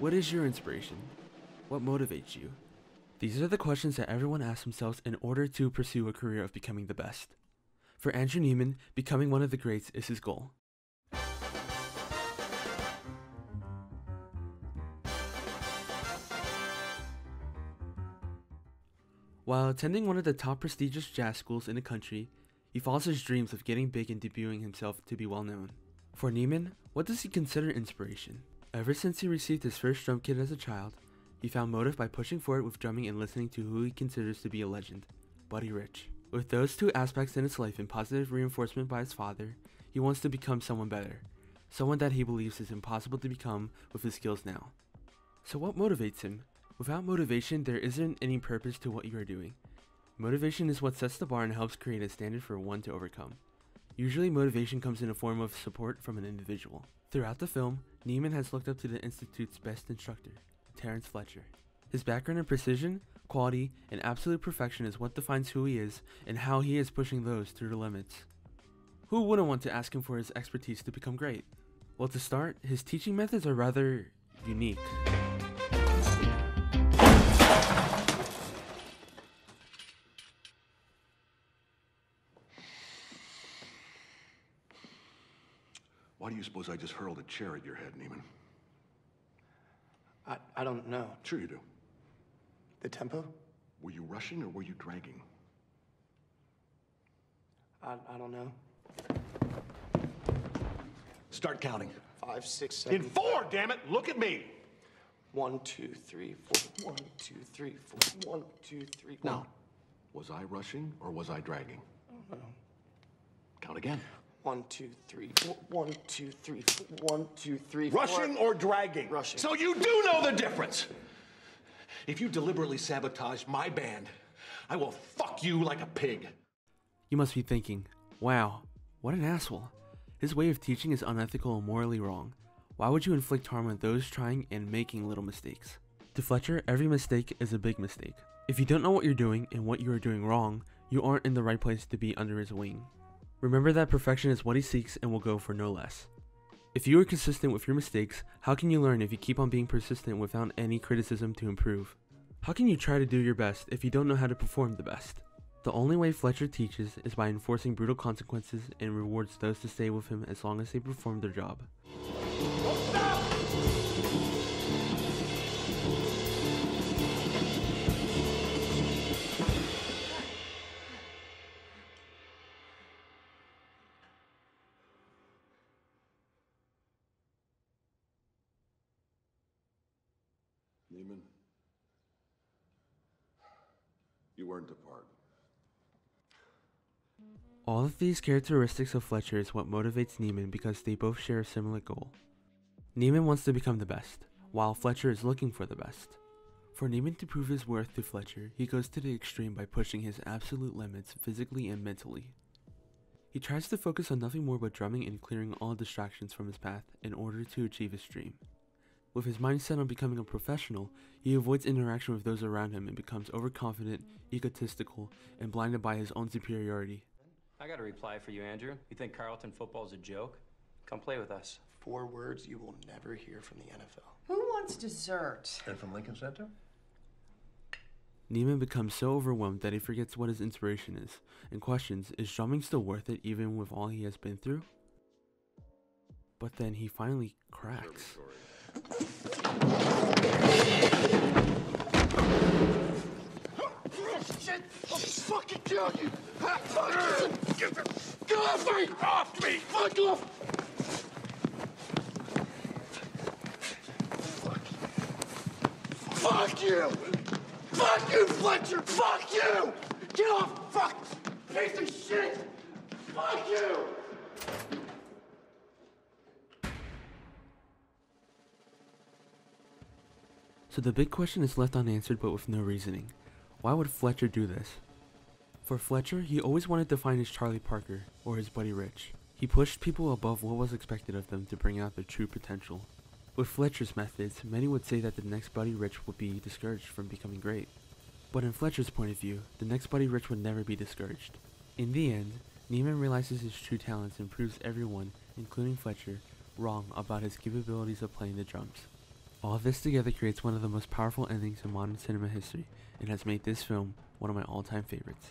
What is your inspiration? What motivates you? These are the questions that everyone asks themselves in order to pursue a career of becoming the best. For Andrew Neiman, becoming one of the greats is his goal. While attending one of the top prestigious jazz schools in the country, he follows his dreams of getting big and debuting himself to be well known. For Neiman, what does he consider inspiration? Ever since he received his first drum kit as a child, he found motive by pushing forward with drumming and listening to who he considers to be a legend, Buddy Rich. With those two aspects in his life and positive reinforcement by his father, he wants to become someone better, someone that he believes is impossible to become with his skills now. So what motivates him? Without motivation, there isn't any purpose to what you are doing. Motivation is what sets the bar and helps create a standard for one to overcome. Usually motivation comes in a form of support from an individual. Throughout the film, Neiman has looked up to the Institute's best instructor, Terrence Fletcher. His background in precision, quality, and absolute perfection is what defines who he is and how he is pushing those to the limits. Who wouldn't want to ask him for his expertise to become great? Well, to start, his teaching methods are rather unique. Why do you suppose I just hurled a chair at your head, Neiman? I don't know. Sure you do. The tempo? Were you rushing or were you dragging? I don't know. Start counting. 5, 6, 7. In 4, damn it! Look at me! 1, 2, 3, 4. 1, 2, 3, 4. 1, 2, 3. Now, was I rushing or was I dragging? I don't know. Count again. 1, 2, 3, 4. 1, 2, 3, 4. 1, 2, 3, 4. Rushing or dragging? Rushing. So you do know the difference! If you deliberately sabotage my band, I will fuck you like a pig. You must be thinking, wow, what an asshole. His way of teaching is unethical and morally wrong. Why would you inflict harm on those trying and making little mistakes? To Fletcher, every mistake is a big mistake. If you don't know what you're doing and what you are doing wrong, you aren't in the right place to be under his wing. Remember that perfection is what he seeks and will go for no less. If you are consistent with your mistakes, how can you learn if you keep on being persistent without any criticism to improve? How can you try to do your best if you don't know how to perform the best? The only way Fletcher teaches is by enforcing brutal consequences and rewards those to stay with him as long as they perform their job. Neiman, you weren't a part. All of these characteristics of Fletcher is what motivates Neiman because they both share a similar goal. Neiman wants to become the best, while Fletcher is looking for the best. For Neiman to prove his worth to Fletcher, he goes to the extreme by pushing his absolute limits physically and mentally. He tries to focus on nothing more but drumming and clearing all distractions from his path in order to achieve his dream. With his mindset on becoming a professional, he avoids interaction with those around him and becomes overconfident, egotistical, and blinded by his own superiority. I got a reply for you, Andrew. You think Carleton football's a joke? Come play with us. 4 words you will never hear from the NFL. Who wants dessert? And from Lincoln Center? Neiman becomes so overwhelmed that he forgets what his inspiration is, and questions, is drumming still worth it even with all he has been through? But then he finally cracks. Shit! I'll fucking kill you! Get off me! Off me! Fuck off! Fuck you! Fuck you, Fletcher! Fuck you! Get off! Fuck! Piece of shit! Fuck you! So the big question is left unanswered but with no reasoning. Why would Fletcher do this? For Fletcher, he always wanted to find his Charlie Parker, or his Buddy Rich. He pushed people above what was expected of them to bring out their true potential. With Fletcher's methods, many would say that the next Buddy Rich would be discouraged from becoming great. But in Fletcher's point of view, the next Buddy Rich would never be discouraged. In the end, Neiman realizes his true talents and proves everyone, including Fletcher, wrong about his capabilities of playing the drums. All of this together creates one of the most powerful endings in modern cinema history and has made this film one of my all-time favorites.